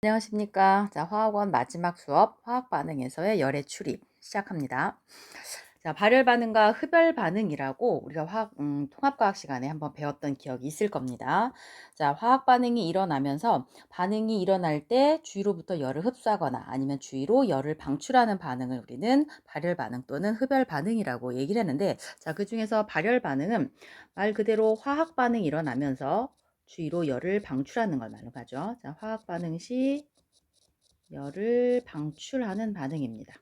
안녕하십니까. 자, 화학원 마지막 수업 화학 반응에서의 열의 출입 시작합니다. 자, 발열 반응과 흡열 반응이라고 우리가 통합과학 시간에 한번 배웠던 기억이 있을 겁니다. 자, 화학 반응이 일어나면서 반응이 일어날 때 주위로부터 열을 흡수하거나 아니면 주위로 열을 방출하는 반응을 우리는 발열 반응 또는 흡열 반응이라고 얘기를 했는데, 자, 그중에서 발열 반응은 말 그대로 화학 반응이 일어나면서 주위로 열을 방출하는 걸 말하죠. 자, 화학 반응 시 열을 방출하는 반응입니다.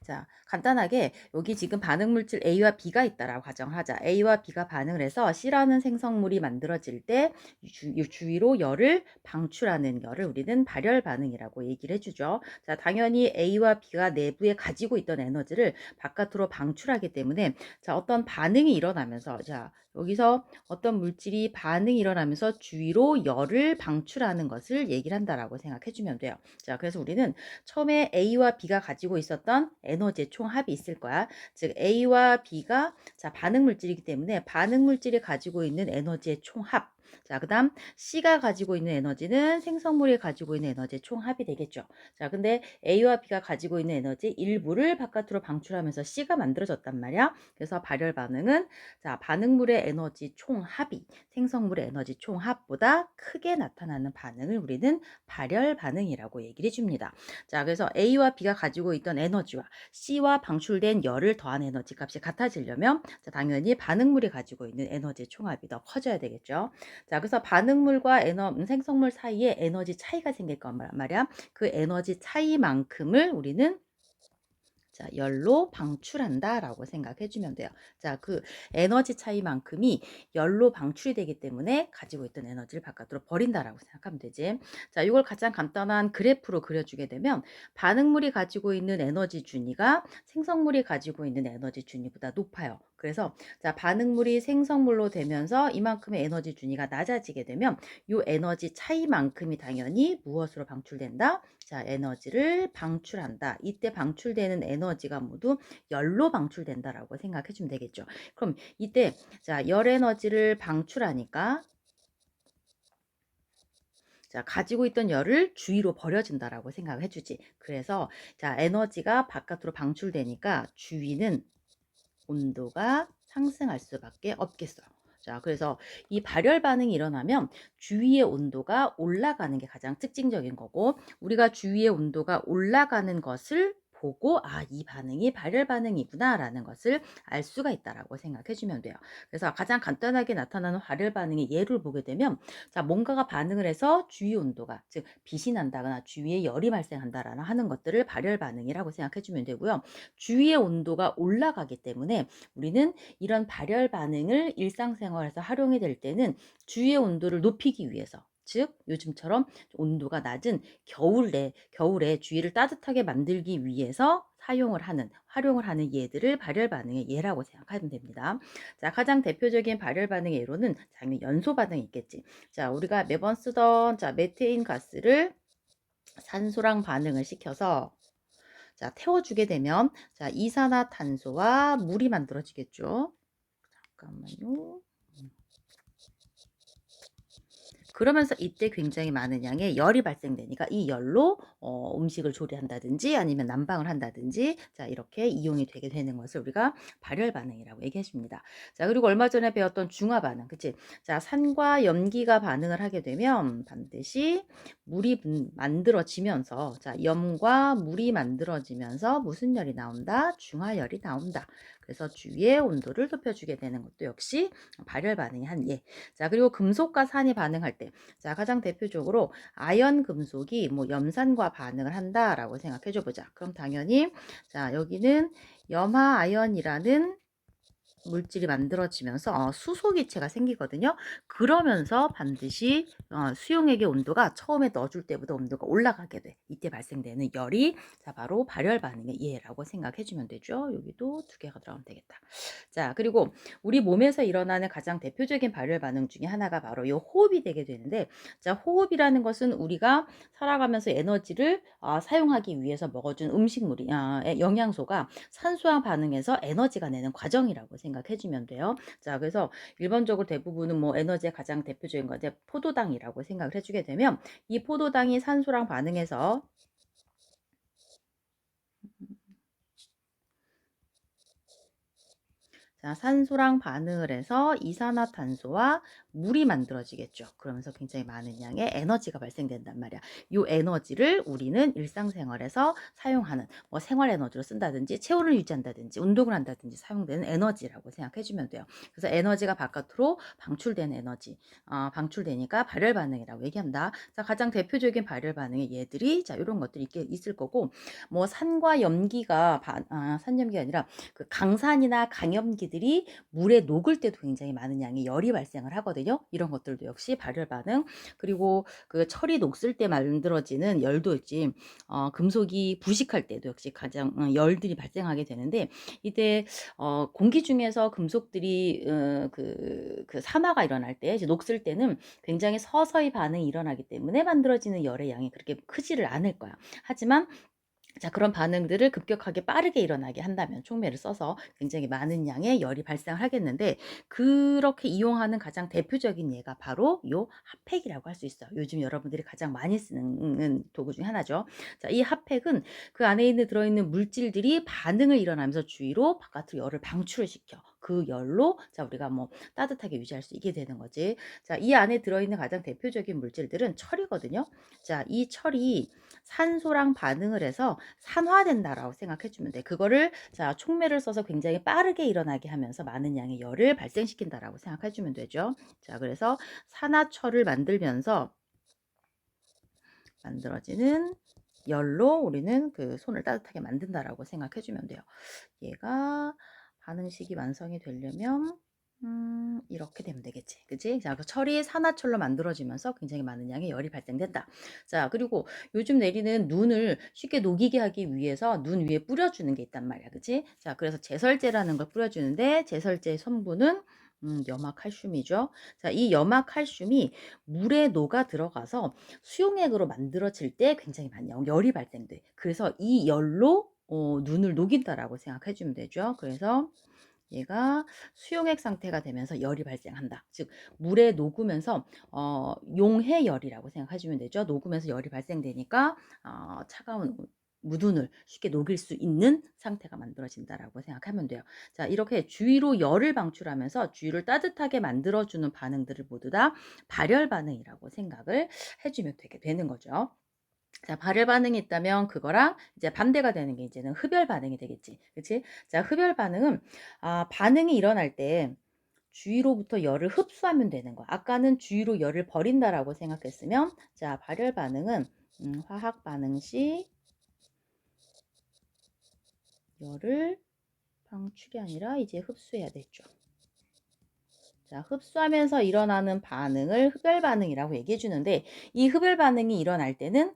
자, 간단하게 여기 지금 반응 물질 A와 B가 있다라고 가정을 하자. A와 B가 반응을 해서 C라는 생성물이 만들어질 때 주위로 열을 방출하는 열을 우리는 발열 반응이라고 얘기를 해주죠. 자, 당연히 A와 B가 내부에 가지고 있던 에너지를 바깥으로 방출하기 때문에 자, 어떤 반응이 일어나면서 자, 여기서 어떤 물질이 반응이 일어나면서 주위로 열을 방출하는 것을 얘기를 한다라고 생각해 주면 돼요. 자, 그래서 우리는 처음에 A와 B가 가지고 있었던 에너지의 총합이 있을 거야. 즉 A와 B가 자, 반응 물질이기 때문에 반응 물질이 가지고 있는 에너지의 총합. 자, 그다음 C가 가지고 있는 에너지는 생성물이 가지고 있는 에너지의 총합이 되겠죠. 자, 근데 A와 B가 가지고 있는 에너지 일부를 바깥으로 방출하면서 C가 만들어졌단 말이야. 그래서 발열 반응은 자, 반응물의 에너지 총합이 생성물의 에너지 총합보다 크게 나타나는 반응을 우리는 발열 반응이라고 얘기를 해줍니다. 자, 그래서 A와 B가 가지고 있던 에너지와 C와 방출된 열을 더한 에너지 값이 같아지려면 자, 당연히 반응물이 가지고 있는 에너지의 총합이 더 커져야 되겠죠. 자, 그래서 반응물과 생성물 사이에 에너지 차이가 생길 거 말이야. 그 에너지 차이만큼을 우리는 자, 열로 방출한다라고 생각해 주면 돼요. 자, 그 에너지 차이만큼이 열로 방출이 되기 때문에 가지고 있던 에너지를 바깥으로 버린다라고 생각하면 되지. 자, 이걸 가장 간단한 그래프로 그려주게 되면 반응물이 가지고 있는 에너지 준위가 생성물이 가지고 있는 에너지 준위보다 높아요. 그래서 자, 반응물이 생성물로 되면서 이만큼의 에너지 준위가 낮아지게 되면 이 에너지 차이만큼이 당연히 무엇으로 방출된다? 자, 에너지를 방출한다. 이때 방출되는 에너지가 모두 열로 방출된다라고 생각해 주면 되겠죠. 그럼 이때 자, 열 에너지를 방출하니까 자, 가지고 있던 열을 주위로 버려진다라고 생각해 주지. 그래서 자, 에너지가 바깥으로 방출되니까 주위는 온도가 상승할 수밖에 없겠어요. 자, 그래서 이 발열 반응이 일어나면 주위의 온도가 올라가는 게 가장 특징적인 거고, 우리가 주위의 온도가 올라가는 것을 보고 이 반응이 발열 반응이구나라는 것을 알 수가 있다라고 생각해 주면 돼요. 그래서 가장 간단하게 나타나는 발열 반응의 예를 보게 되면 자, 뭔가가 반응을 해서 주위 온도가 즉 빛이 난다거나 주위에 열이 발생한다라는 하는 것들을 발열 반응이라고 생각해 주면 되고요. 주위의 온도가 올라가기 때문에 우리는 이런 발열 반응을 일상생활에서 활용이 될 때는 주위의 온도를 높이기 위해서 즉 요즘처럼 온도가 낮은 겨울에 주위를 따뜻하게 만들기 위해서 활용을 하는 예들을 발열 반응의 예라고 생각하면 됩니다. 자, 가장 대표적인 발열 반응의 예로는 당연히 연소 반응이 있겠지. 자, 우리가 매번 쓰던 자, 메테인 가스를 산소랑 반응을 시켜서 자, 태워주게 되면 자, 이산화탄소와 물이 만들어지겠죠. 잠깐만요. 그러면서 이때 굉장히 많은 양의 열이 발생되니까 이 열로 음식을 조리한다든지 아니면 난방을 한다든지 자, 이렇게 이용이 되게 되는 것을 우리가 발열 반응이라고 얘기해 줍니다. 자, 그리고 얼마 전에 배웠던 중화 반응. 그치? 자, 산과 염기가 반응을 하게 되면 반드시 물이 만들어지면서 자, 염과 물이 만들어지면서 무슨 열이 나온다? 중화열이 나온다. 그래서 주위의 온도를 높여주게 되는 것도 역시 발열 반응의 한 예. 자, 그리고 금속과 산이 반응할 때, 자, 가장 대표적으로 아연 금속이 뭐 염산과 반응을 한다라고 생각해 줘 보자. 그럼 당연히 자, 여기는 염화아연이라는 물질이 만들어지면서 수소기체가 생기거든요. 그러면서 반드시 수용액의 온도가 처음에 넣어줄 때보다 온도가 올라가게 돼. 이때 발생되는 열이 자, 바로 발열 반응의 예라고 생각해 주면 되죠. 여기도 두 개가 들어가면 되겠다. 자, 그리고 우리 몸에서 일어나는 가장 대표적인 발열 반응 중에 하나가 바로 이 호흡이 되게 되는데 자, 호흡이라는 것은 우리가 살아가면서 에너지를 사용하기 위해서 먹어준 음식물이 영양소가 산소와 반응해서 에너지가 내는 과정이라고 생각합니다. 생각해 주면 돼요. 자, 그래서 일반적으로 대부분은 뭐 에너지의 가장 대표적인 건 이제 포도당이라고 생각을 해 주게 되면 이 포도당이 산소랑 반응해서 자, 산소랑 반응을 해서 이산화탄소와 물이 만들어지겠죠. 그러면서 굉장히 많은 양의 에너지가 발생된단 말이야. 이 에너지를 우리는 일상생활에서 사용하는 뭐 생활 에너지로 쓴다든지 체온을 유지한다든지 운동을 한다든지 사용되는 에너지라고 생각해 주면 돼요. 그래서 에너지가 바깥으로 방출되는 에너지, 방출되니까 발열 반응이라고 얘기한다. 자, 가장 대표적인 발열 반응이 얘들이 자, 이런 것들이 있을 거고 뭐 산과 염기가 산염기가 아니라 그 강산이나 강염기들이 물에 녹을 때도 굉장히 많은 양의 열이 발생을 하거든요. 이런 것들도 역시 발열 반응. 그리고 그 철이 녹슬 때 만들어지는 열도 있지. 금속이 부식할 때도 역시 가장 열들이 발생하게 되는데 이때 공기 중에서 금속들이 그 산화가 일어날 때 이제 녹슬 때는 굉장히 서서히 반응이 일어나기 때문에 만들어지는 열의 양이 그렇게 크지를 않을 거야. 하지만 자, 그런 반응들을 급격하게 빠르게 일어나게 한다면 촉매를 써서 굉장히 많은 양의 열이 발생을 하겠는데 그렇게 이용하는 가장 대표적인 예가 바로 요 핫팩이라고 할 수 있어요. 요즘 여러분들이 가장 많이 쓰는 도구 중에 하나죠. 자, 이 핫팩은 그 안에 들어있는 물질들이 반응을 일어나면서 주위로 바깥으로 열을 방출을 시켜. 그 열로 자, 우리가 뭐 따뜻하게 유지할 수 있게 되는 거지. 자, 이 안에 들어있는 가장 대표적인 물질들은 철이거든요. 자, 이 철이 산소랑 반응을 해서 산화된다라고 생각해 주면 돼. 그거를 자, 촉매를 써서 굉장히 빠르게 일어나게 하면서 많은 양의 열을 발생시킨다라고 생각해 주면 되죠. 자, 그래서 산화철을 만들면서 만들어지는 열로 우리는 그 손을 따뜻하게 만든다라고 생각해 주면 돼요. 얘가 반응식이 완성이 되려면 이렇게 되면 되겠지. 그치? 자, 그 철이 산화철로 만들어지면서 굉장히 많은 양의 열이 발생된다. 자, 그리고 요즘 내리는 눈을 쉽게 녹이게 하기 위해서 눈 위에 뿌려주는 게 있단 말이야. 그치? 자, 그래서 제설제라는 걸 뿌려주는데 제설제 성분은 염화칼슘이죠. 자, 이 염화칼슘이 물에 녹아 들어가서 수용액으로 만들어질 때 굉장히 많이 열이 발생돼. 그래서 이 열로 눈을 녹인다라고 생각해 주면 되죠. 그래서 얘가 수용액 상태가 되면서 열이 발생한다. 즉 물에 녹으면서 용해열이라고 생각하시면 되죠. 녹으면서 열이 발생되니까 차가운 무둔을 쉽게 녹일 수 있는 상태가 만들어진다라고 생각하면 돼요. 자, 이렇게 주위로 열을 방출하면서 주위를 따뜻하게 만들어주는 반응들을 모두 다 발열 반응이라고 생각을 해주면 되게 되는 거죠. 자, 발열 반응이 있다면 그거랑 이제 반대가 되는 게 이제는 흡열 반응이 되겠지. 그치? 자, 흡열 반응은, 반응이 일어날 때 주위로부터 열을 흡수하면 되는 거야. 아까는 주위로 열을 버린다라고 생각했으면, 자, 발열 반응은, 화학 반응 시 열을 방출이 아니라 이제 흡수해야 되죠. 자, 흡수하면서 일어나는 반응을 흡열 반응이라고 얘기해 주는데 이 흡열 반응이 일어날 때는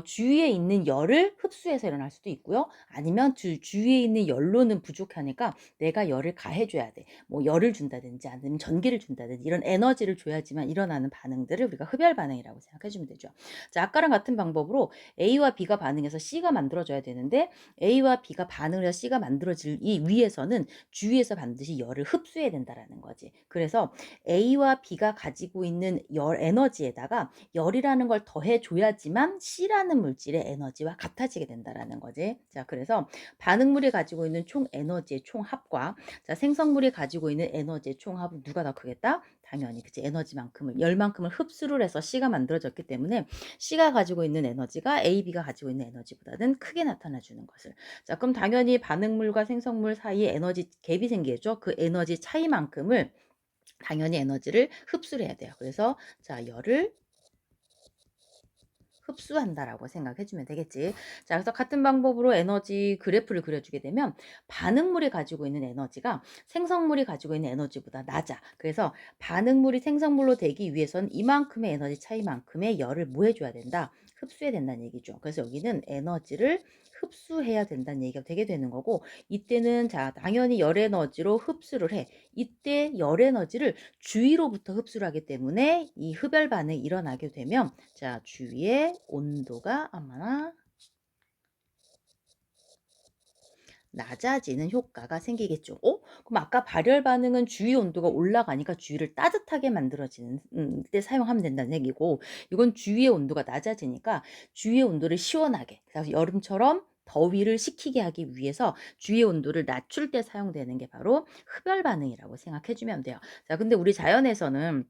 주위에 있는 열을 흡수해서 일어날 수도 있고요. 아니면 주위에 있는 열로는 부족하니까 내가 열을 가해 줘야 돼. 뭐 열을 준다든지 아니면 전기를 준다든지 이런 에너지를 줘야지만 일어나는 반응들을 우리가 흡열 반응이라고 생각해 주면 되죠. 자, 아까랑 같은 방법으로 A와 B가 반응해서 C가 만들어져야 되는데 A와 B가 반응을 해서 C가 만들어질 이 위에서는 주위에서 반드시 열을 흡수해야 된다라는 거지. 그래서 A와 B가 가지고 있는 열 에너지에다가 열이라는 걸 더해 줘야지만 C라는 물질의 에너지와 같아지게 된다라는 거지. 자, 그래서 반응물이 가지고 있는 총 에너지의 총합과 자, 생성물이 가지고 있는 에너지의 총합은 누가 더 크겠다? 당연히 그치 에너지만큼을 열만큼을 흡수를 해서 C가 만들어졌기 때문에 C가 가지고 있는 에너지가 A, B가 가지고 있는 에너지보다는 크게 나타나 주는 것을. 자, 그럼 당연히 반응물과 생성물 사이에 에너지 갭이 생기겠죠. 그 에너지 차이만큼을 당연히 에너지를 흡수를 해야 돼요. 그래서 자, 열을 흡수한다라고 생각해 주면 되겠지. 자, 그래서 같은 방법으로 에너지 그래프를 그려주게 되면 반응물이 가지고 있는 에너지가 생성물이 가지고 있는 에너지보다 낮아. 그래서 반응물이 생성물로 되기 위해선 이만큼의 에너지 차이만큼의 열을 뭐 해줘야 된다? 흡수해야 된다는 얘기죠. 그래서 여기는 에너지를 흡수해야 된다는 얘기가 되게 되는 거고 이때는 자, 당연히 열 에너지로 흡수를 해. 이때 열 에너지를 주위로부터 흡수를 하기 때문에 이 흡열 반응이 일어나게 되면 자, 주위의 온도가 아마나 낮아지는 효과가 생기겠죠. 그럼 그럼 아까 발열 반응은 주위 온도가 올라가니까 주위를 따뜻하게 만들어지는 때 사용하면 된다는 얘기고, 이건 주위의 온도가 낮아지니까 주위의 온도를 시원하게, 그래서 여름처럼 더위를 식히게 하기 위해서 주위의 온도를 낮출 때 사용되는 게 바로 흡열 반응이라고 생각해 주면 돼요. 자, 근데 우리 자연에서는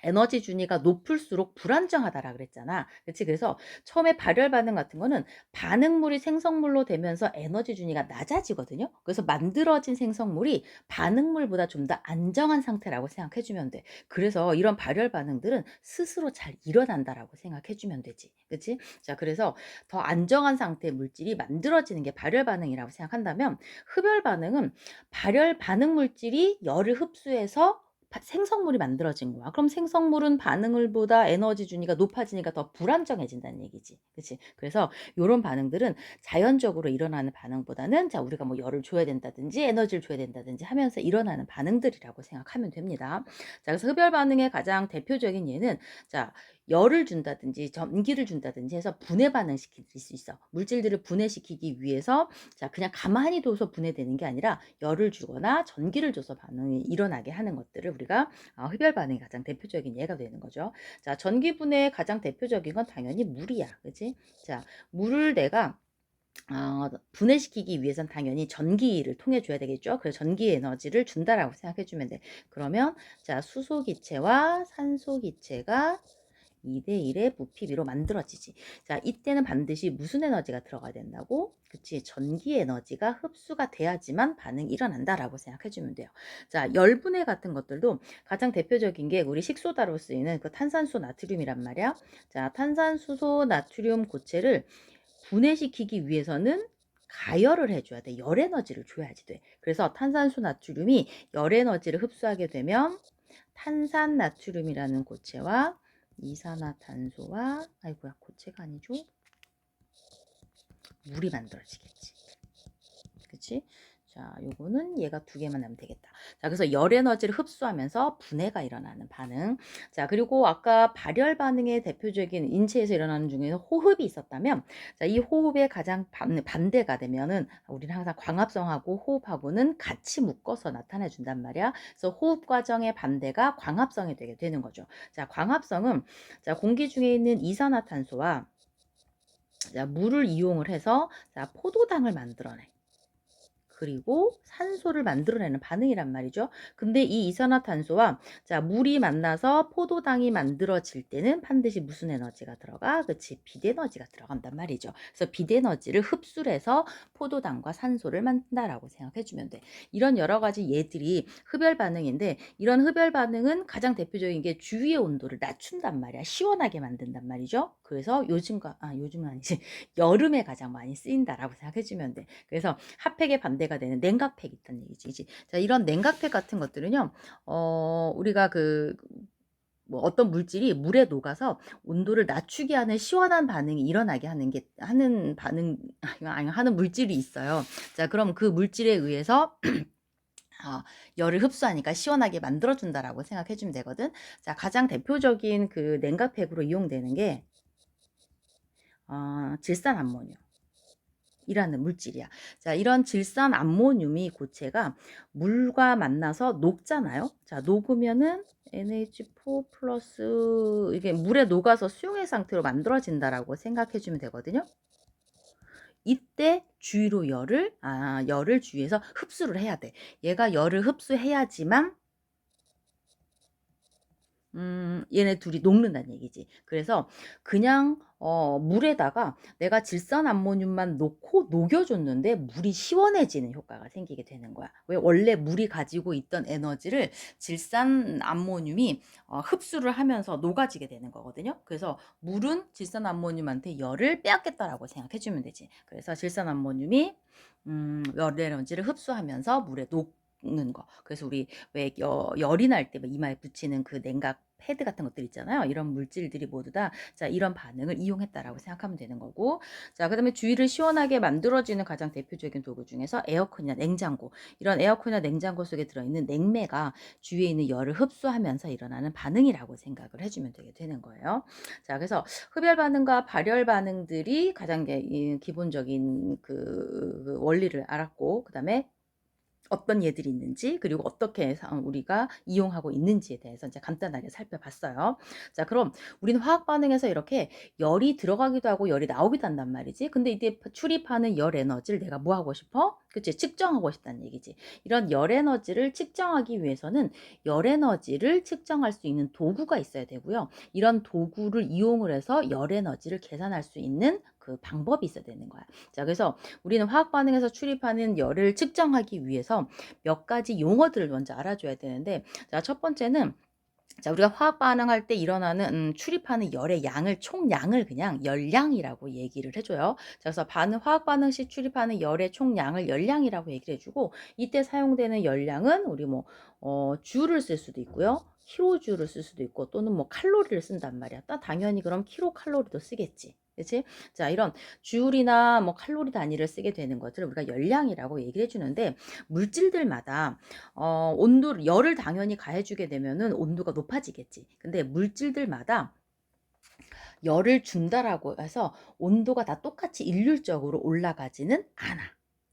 에너지 준위가 높을수록 불안정하다라 그랬잖아. 그치? 그래서 처음에 발열 반응 같은 거는 반응물이 생성물로 되면서 에너지 준위가 낮아지거든요. 그래서 만들어진 생성물이 반응물보다 좀 더 안정한 상태라고 생각해 주면 돼. 그래서 이런 발열 반응들은 스스로 잘 일어난다라고 생각해 주면 되지. 그치? 자, 그래서 더 안정한 상태의 물질이 만들어지는 게 발열 반응이라고 생각한다면, 흡열 반응은 발열 반응 물질이 열을 흡수해서 생성물이 만들어진 거야. 그럼 생성물은 반응물보다 에너지 준위가 높아지니까 더 불안정해진다는 얘기지. 그치? 그래서 요런 반응들은 자연적으로 일어나는 반응보다는, 자, 우리가 뭐 열을 줘야 된다든지 에너지를 줘야 된다든지 하면서 일어나는 반응들이라고 생각하면 됩니다. 자, 그래서 흡열 반응의 가장 대표적인 예는, 자, 열을 준다든지 전기를 준다든지 해서 분해 반응시킬 수 있어. 물질들을 분해시키기 위해서, 자, 그냥 가만히 둬서 분해되는 게 아니라 열을 주거나 전기를 줘서 반응이 일어나게 하는 것들을 우리가 흡열 반응이 가장 대표적인 예가 되는 거죠. 자, 전기 분해의 가장 대표적인 건 당연히 물이야. 그치? 자, 물을 내가 분해시키기 위해선 당연히 전기를 통해 줘야 되겠죠. 그래서 전기 에너지를 준다라고 생각해 주면 돼. 그러면, 자, 수소 기체와 산소 기체가 2대 1의 부피비로 만들어지지. 자, 이때는 반드시 무슨 에너지가 들어가야 된다고? 그치, 전기 에너지가 흡수가 돼야지만 반응이 일어난다라고 생각해 주면 돼요. 자, 열분해 같은 것들도 가장 대표적인 게 우리 식소다로 쓰이는 그 탄산수 나트륨이란 말이야. 자, 탄산수소 나트륨 고체를 분해시키기 위해서는 가열을 해줘야 돼. 열 에너지를 줘야지 돼. 그래서 탄산수 나트륨이 열 에너지를 흡수하게 되면 탄산 나트륨이라는 고체와 이산화탄소와, 아이고야, 고체가 아니죠? 물이 만들어지겠지. 그치? 자, 요거는 얘가 두 개만 하면 되겠다. 자, 그래서 열 에너지를 흡수하면서 분해가 일어나는 반응. 자, 그리고 아까 발열 반응의 대표적인 인체에서 일어나는 중에는 호흡이 있었다면, 자, 이 호흡의 가장 반대가 되면은 우리는 항상 광합성하고 호흡하고는 같이 묶어서 나타내 준단 말이야. 그래서 호흡 과정의 반대가 광합성이 되게 되는 거죠. 자, 광합성은, 자, 공기 중에 있는 이산화탄소와, 자, 물을 이용을 해서, 자, 포도당을 만들어내. 그리고 산소를 만들어내는 반응이란 말이죠. 근데 이 이산화탄소와, 자, 물이 만나서 포도당이 만들어질 때는 반드시 무슨 에너지가 들어가? 그치, 빛에너지가 들어간단 말이죠. 그래서 빛에너지를 흡수를 해서 포도당과 산소를 만든다라고 생각해 주면 돼. 이런 여러 가지 예들이 흡열 반응인데, 이런 흡열 반응은 가장 대표적인 게 주위의 온도를 낮춘단 말이야. 시원하게 만든단 말이죠. 그래서 요즘은 아니지. 여름에 가장 많이 쓰인다라고 생각해 주면 돼. 그래서 핫팩의 반대가 되는 냉각팩 있다는 얘기지. 자, 이런 냉각팩 같은 것들은요, 우리가 뭐 어떤 물질이 물에 녹아서 온도를 낮추게 하는 시원한 반응이 일어나게 하는 반응, 하는 물질이 있어요. 자, 그럼 그 물질에 의해서 열을 흡수하니까 시원하게 만들어준다라고 생각해 주면 되거든. 자, 가장 대표적인 그 냉각팩으로 이용되는 게, 질산암모늄. 이라는 물질이야. 자, 이런 질산 암모늄이 고체가 물과 만나서 녹잖아요. 자, 녹으면은 NH4 플러스, 이게 물에 녹아서 수용액 상태로 만들어진다라고 생각해 주면 되거든요. 이때 주위로 열을 주위에서 흡수를 해야 돼. 얘가 열을 흡수해야지만 얘네 둘이 녹는다는 얘기지. 그래서 그냥 물에다가 내가 질산암모늄만 넣고 녹여줬는데 물이 시원해지는 효과가 생기게 되는 거야. 왜? 원래 물이 가지고 있던 에너지를 질산암모늄이 흡수를 하면서 녹아지게 되는 거거든요. 그래서 물은 질산암모늄한테 열을 빼앗겠다라고 생각해주면 되지. 그래서 질산암모늄이 열 에너지를 흡수하면서 물에 녹는 거. 그래서 우리 왜 열이 날 때 이마에 붙이는 그 냉각 패드 같은 것들 있잖아요. 이런 물질들이 모두 다, 자, 이런 반응을 이용했다라고 생각하면 되는 거고, 자, 그다음에 주위를 시원하게 만들어지는 가장 대표적인 도구 중에서 에어컨이나 냉장고, 이런 에어컨이나 냉장고 속에 들어있는 냉매가 주위에 있는 열을 흡수하면서 일어나는 반응이라고 생각을 해주면 되게 되는 거예요. 자, 그래서 흡열 반응과 발열 반응들이 가장 기본적인 그 원리를 알았고, 그다음에 어떤 얘들이 있는지 그리고 어떻게 우리가 이용하고 있는지에 대해서 이제 간단하게 살펴봤어요. 자, 그럼 우리는 화학 반응에서 이렇게 열이 들어가기도 하고 열이 나오기도 한단 말이지. 근데 이때 출입하는 열 에너지를 내가 뭐 하고 싶어? 그치? 측정하고 싶다는 얘기지. 이런 열 에너지를 측정하기 위해서는 열 에너지를 측정할 수 있는 도구가 있어야 되고요. 이런 도구를 이용을 해서 열 에너지를 계산할 수 있는 그 방법이 있어야 되는 거야. 자, 그래서 우리는 화학 반응에서 출입하는 열을 측정하기 위해서 몇 가지 용어들을 먼저 알아줘야 되는데, 자, 첫 번째는 자, 우리가 화학 반응할 때 일어나는 출입하는 열의 양을 총량을 그냥 열량이라고 얘기를 해줘요. 자, 그래서 화학 반응 시 출입하는 열의 총량을 열량이라고 얘기를 해주고, 이때 사용되는 열량은 우리 뭐 주를 쓸 수도 있고요. 킬로주를 쓸 수도 있고 또는 뭐 칼로리를 쓴단 말이야. 당연히 그럼 킬로칼로리도 쓰겠지. 그치? 자, 이런 주울이나 뭐 칼로리 단위를 쓰게 되는 것을 우리가 열량이라고 얘기를 해주는데, 물질들마다 열을 당연히 가해주게 되면은 온도가 높아지겠지. 근데 물질들마다 열을 준다라고 해서 온도가 다 똑같이 일률적으로 올라가지는 않아.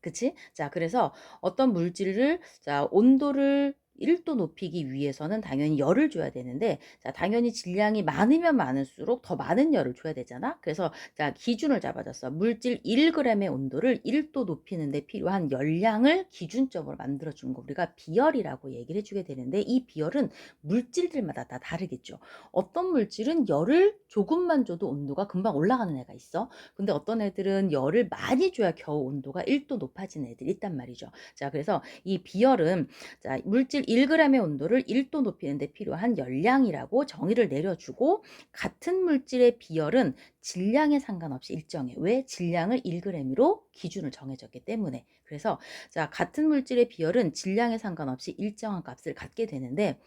그치? 자, 그래서 어떤 물질을, 자, 온도를 1도 높이기 위해서는 당연히 열을 줘야 되는데, 자, 당연히 질량이 많으면 많을수록 더 많은 열을 줘야 되잖아. 그래서 자, 기준을 잡아줬어. 물질 1g의 온도를 1도 높이는 데 필요한 열량을 기준점으로 만들어준 거 우리가 비열이라고 얘기를 해주게 되는데, 이 비열은 물질들마다 다 다르겠죠. 어떤 물질은 열을 조금만 줘도 온도가 금방 올라가는 애가 있어. 근데 어떤 애들은 열을 많이 줘야 겨우 온도가 1도 높아지는 애들이 있단 말이죠. 자, 그래서 이 비열은 자, 물질 1g의 온도를 1도 높이는 데 필요한 열량이라고 정의를 내려주고, 같은 물질의 비열은 질량에 상관없이 일정해. 왜? 질량을 1g으로 기준을 정해졌기 때문에. 그래서 자, 같은 물질의 비열은 질량에 상관없이 일정한 값을 갖게 되는데,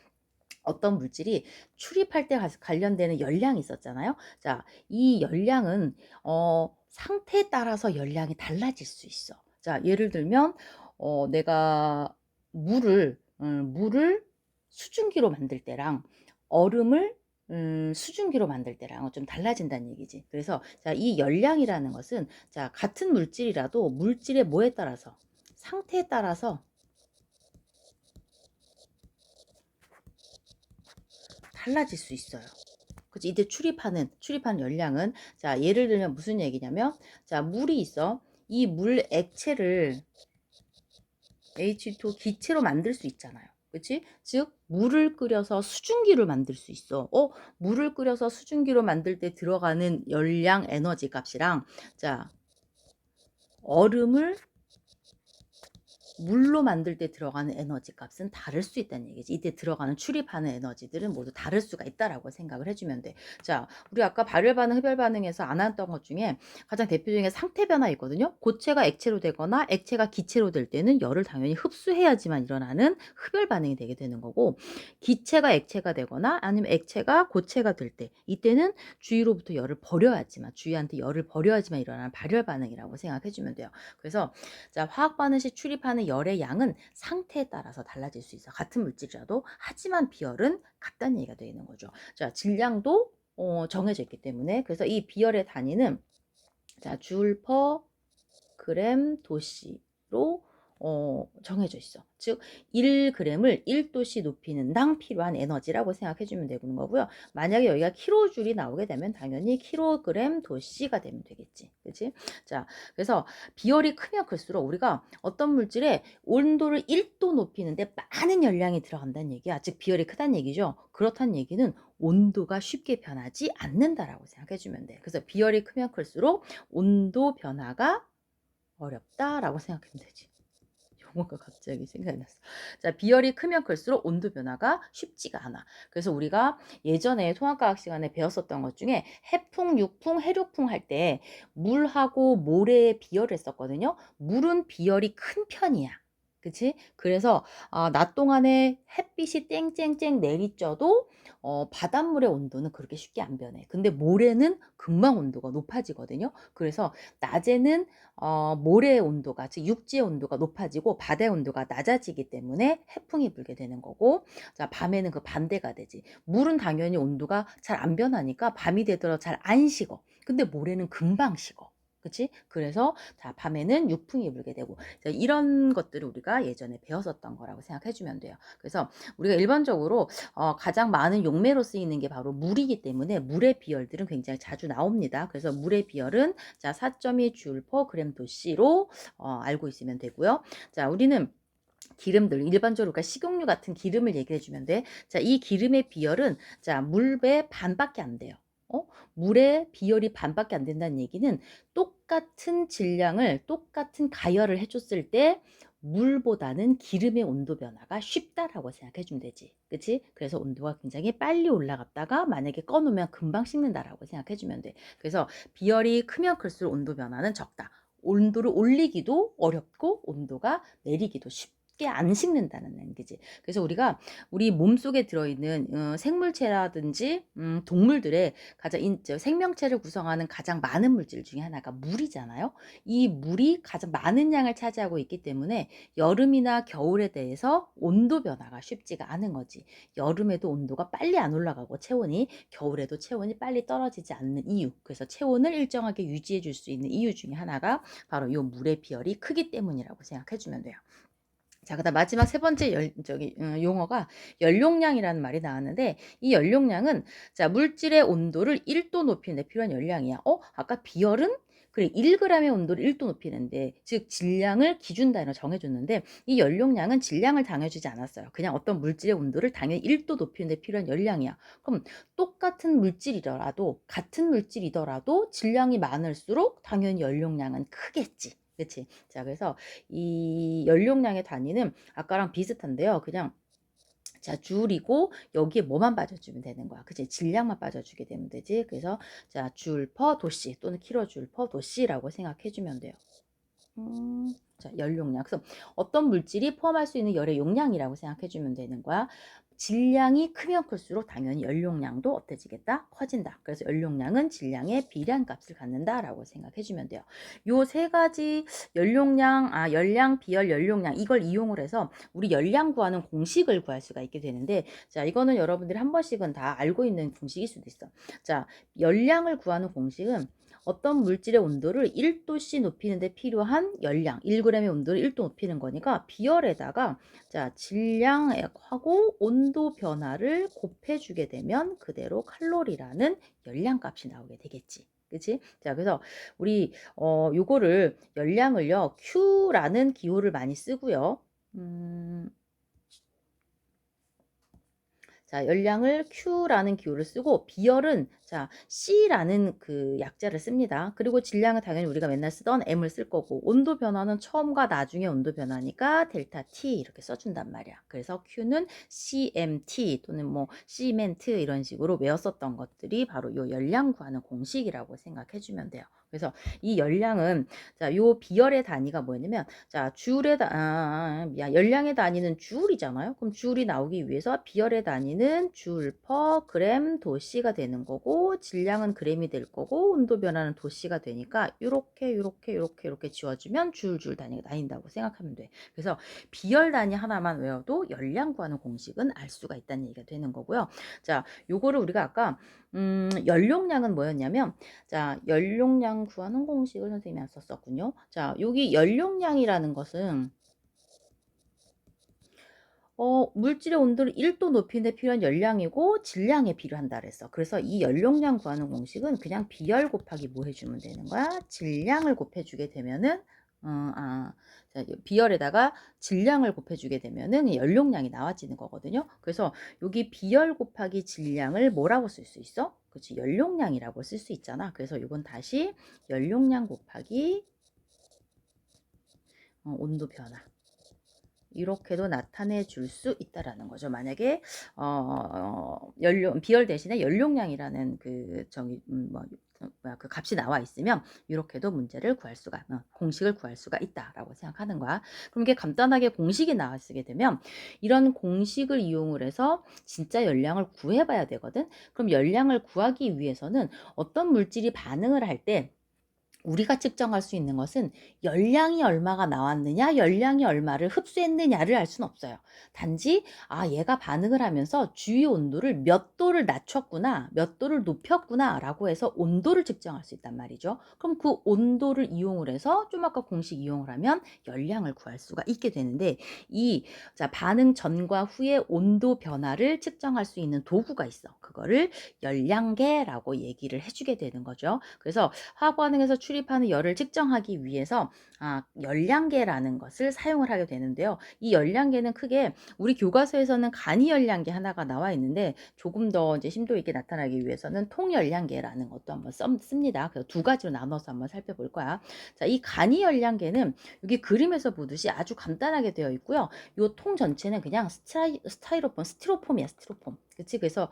어떤 물질이 출입할 때 관련되는 열량이 있었잖아요. 자, 이 열량은 상태에 따라서 열량이 달라질 수 있어. 자, 예를 들면 내가 물을 수증기로 만들 때랑 얼음을 수증기로 만들 때랑은 좀 달라진다는 얘기지. 그래서 자, 이 열량이라는 것은 자, 같은 물질이라도 물질의 뭐에 따라서 상태에 따라서 달라질 수 있어요. 그치? 이때 출입하는 열량은, 자, 예를 들면 무슨 얘기냐면, 자, 물이 있어. 이 물 액체를 H2 기체로 만들 수 있잖아요. 그치? 즉, 물을 끓여서 수증기를 만들 수 있어. 물을 끓여서 수증기로 만들 때 들어가는 열량 에너지 값이랑, 자, 얼음을 물로 만들 때 들어가는 에너지 값은 다를 수 있다는 얘기지. 이때 들어가는 출입하는 에너지들은 모두 다를 수가 있다라고 생각을 해주면 돼. 자, 우리 아까 발열 반응, 흡열 반응에서 안 했던 것 중에 가장 대표적인 상태 변화 있거든요. 고체가 액체로 되거나 액체가 기체로 될 때는 열을 당연히 흡수해야지만 일어나는 흡열 반응이 되게 되는 거고, 기체가 액체가 되거나 아니면 액체가 고체가 될 때, 이때는 주위로부터 열을 버려야지만, 주위한테 열을 버려야지만 일어나는 발열 반응이라고 생각해주면 돼요. 그래서 자, 화학 반응 시 출입하는 열의 양은 상태에 따라서 달라질 수 있어. 같은 물질이라도. 하지만 비열은 같다는 얘기가 되는 거죠. 자, 질량도 정해져 있기 때문에, 그래서 이 비열의 단위는 자, 줄 퍼 그램 도시로 정해져 있어. 즉 1g을 1도씨 높이는 당 필요한 에너지라고 생각해 주면 되는 거고요. 만약에 여기가 킬로줄이 나오게 되면 당연히 킬로그램 도씨가 되면 되겠지. 그치? 자, 그래서 비열이 크면 클수록 우리가 어떤 물질에 온도를 1도 높이는데 많은 열량이 들어간다는 얘기야. 즉 비열이 크다는 얘기죠. 그렇다는 얘기는 온도가 쉽게 변하지 않는다라고 생각해 주면 돼. 그래서 비열이 크면 클수록 온도 변화가 어렵다라고 생각하면 되지. 용어가 갑자기 생각이 났어. 자, 비열이 크면 클수록 온도 변화가 쉽지가 않아. 그래서 우리가 예전에 통합과학 시간에 배웠었던 것 중에 해풍, 육풍, 해류풍 할 때 물하고 모래의 비열을 썼거든요. 물은 비열이 큰 편이야. 그치? 그래서 낮 동안에 햇빛이 쨍쨍쨍 내리쬐도 바닷물의 온도는 그렇게 쉽게 안 변해. 근데 모래는 금방 온도가 높아지거든요. 그래서 낮에는 모래의 온도가, 즉 육지의 온도가 높아지고 바다의 온도가 낮아지기 때문에 해풍이 불게 되는 거고, 자, 밤에는 그 반대가 되지. 물은 당연히 온도가 잘 안 변하니까 밤이 되도록 잘 안 식어. 근데 모래는 금방 식어. 그치? 그래서 자 밤에는 육풍이 불게 되고 자, 이런 것들을 우리가 예전에 배웠었던 거라고 생각해 주면 돼요. 그래서 우리가 일반적으로 가장 많은 용매로 쓰이는 게 바로 물이기 때문에 물의 비열들은 굉장히 자주 나옵니다. 그래서 물의 비열은 자 4.2 줄 퍼 그램 도씨로 알고 있으면 되고요. 자 우리는 기름들 일반적으로 그러니까 식용유 같은 기름을 얘기해 주면 돼. 자, 이 기름의 비열은 자, 물의 반밖에 안 돼요. 물의 비열이 반밖에 안 된다는 얘기는 똑같은 질량을 똑같은 가열을 해줬을 때 물보다는 기름의 온도 변화가 쉽다라고 생각해 주면 되지. 그치? 그래서 온도가 굉장히 빨리 올라갔다가 만약에 꺼놓으면 금방 식는다라고 생각해 주면 돼. 그래서 비열이 크면 클수록 온도 변화는 적다. 온도를 올리기도 어렵고 온도가 내리기도 쉽게 안 식는다는 얘기지. 그래서 우리가 우리 몸속에 들어있는 생물체라든지 동물들의 가장 생명체를 구성하는 가장 많은 물질 중에 하나가 물이잖아요. 이 물이 가장 많은 양을 차지하고 있기 때문에 여름이나 겨울에 대해서 온도 변화가 쉽지가 않은 거지. 여름에도 온도가 빨리 안 올라가고 체온이 겨울에도 체온이 빨리 떨어지지 않는 이유. 그래서 체온을 일정하게 유지해 줄 수 있는 이유 중에 하나가 바로 이 물의 비열이 크기 때문이라고 생각해 주면 돼요. 자, 그다음 마지막 세 번째 용어가 연용량이라는 말이 나왔는데 이 연용량은 자, 물질의 온도를 1도 높이는 데 필요한 열량이야. 아까 비열은 그래 1g의 온도를 1도 높이는데 즉 질량을 기준 단위로 정해줬는데 이 연용량은 질량을 당해주지 않았어요. 그냥 어떤 물질의 온도를 당연히 1도 높이는 데 필요한 열량이야. 그럼 똑같은 물질이더라도 같은 물질이더라도 질량이 많을수록 당연히 연용량은 크겠지. 그치? 자, 그래서 이 연용량의 단위는 아까랑 비슷한데요. 그냥 자, 줄이고 여기에 뭐만 빠져주면 되는 거야. 그치? 질량만 빠져주게 되면 되지. 그래서 자, 줄 퍼 도씨 또는 킬로줄 퍼 도씨라고 생각해 주면 돼요. 자, 열 용량. 그래서 어떤 물질이 포함할 수 있는 열의 용량이라고 생각해 주면 되는 거야. 질량이 크면 클수록 당연히 열 용량도 어때지겠다? 커진다. 그래서 열 용량은 질량의 비례한 값을 갖는다라고 생각해 주면 돼요. 요 세 가지 열 용량, 열량, 비열, 열 용량 이걸 이용을 해서 우리 열량 구하는 공식을 구할 수가 있게 되는데 자, 이거는 여러분들이 한 번씩은 다 알고 있는 공식일 수도 있어. 자, 열량을 구하는 공식은 어떤 물질의 온도를 1도씨 높이는 데 필요한 열량, 1g의 온도를 1도 높이는 거니까 비열에다가 자, 질량하고 온도 변화를 곱해주게 되면 그대로 칼로리라는 열량 값이 나오게 되겠지. 그치? 자, 그래서 우리 요거를 열량을요 Q라는 기호를 많이 쓰고요. 자, 열량을 Q라는 기호를 쓰고 비열은 자, C라는 그 약자를 씁니다. 그리고 질량은 당연히 우리가 맨날 쓰던 M을 쓸 거고 온도 변화는 처음과 나중에 온도 변화니까 델타 T 이렇게 써준단 말이야. 그래서 Q는 CMT 또는 뭐 시멘트 이런 식으로 외웠었던 것들이 바로 요 열량 구하는 공식이라고 생각해 주면 돼요. 그래서 이 열량은 자, 요 비열의 단위가 뭐냐면 자, 열량의 단위는 줄이잖아요. 그럼 줄이 나오기 위해서 비열의 단위는 줄 퍼 그램 도씨가 되는 거고 질량은 그램이 될 거고 온도 변화는 도씨가 되니까 요렇게 지워주면 줄 단위가 나뉜다고 생각하면 돼. 그래서 비열 단위 하나만 외워도 열량 구하는 공식은 알 수가 있다는 얘기가 되는 거고요. 자, 요거를 우리가 아까 연용량은 뭐였냐면 자, 연용량 구하는 공식을 선생님이 안 썼었군요. 자, 여기 연용량이라는 것은 물질의 온도를 1도 높이는 데 필요한 열량이고 질량에 필요한다 그랬어. 그래서 이 연용량 구하는 공식은 그냥 비열 곱하기 뭐 해주면 되는 거야? 질량을 곱해주게 되면은 자, 비열에다가 질량을 곱해주게 되면은 연용량이 나와지는 거거든요. 그래서 여기 비열 곱하기 질량을 뭐라고 쓸 수 있어? 그렇지, 연용량이라고 쓸 수 있잖아. 그래서 이건 다시 연용량 곱하기 온도 변화. 이렇게도 나타내 줄 수 있다라는 거죠. 만약에 비열 대신에 연용량이라는 그 그 값이 나와 있으면 이렇게도 문제를 구할 수가 공식을 구할 수가 있다라고 생각하는 거야. 그럼 이게 간단하게 공식이 나왔게 되면 이런 공식을 이용을 해서 진짜 열량을 구해봐야 되거든. 그럼 열량을 구하기 위해서는 어떤 물질이 반응을 할때 우리가 측정할 수 있는 것은 열량이 얼마가 나왔느냐, 열량이 얼마를 흡수했느냐를 알 수는 없어요. 단지 얘가 반응을 하면서 주위 온도를 몇 도를 낮췄구나, 몇 도를 높였구나라고 해서 온도를 측정할 수 있단 말이죠. 그럼 그 온도를 이용을 해서 좀 아까 공식 이용을 하면 열량을 구할 수가 있게 되는데, 반응 전과 후의 온도 변화를 측정할 수 있는 도구가 있어. 그거를 열량계라고 얘기를 해주게 되는 거죠. 그래서 화학 반응에서 출입하는 열을 측정하기 위해서 열량계라는 것을 사용을 하게 되는데요. 이 열량계는 크게 우리 교과서에서는 간이 열량계 하나가 나와 있는데, 조금 더 이제 심도 있게 나타나기 위해서는 통열량계라는 것도 한번 씁니다. 그래서 두 가지로 나눠서 한번 살펴볼 거야. 자, 이 간이 열량계는 여기 그림에서 보듯이 아주 간단하게 되어 있고요. 이 통 전체는 그냥 스티로폼이야, 스티로폼. 그치? 그래서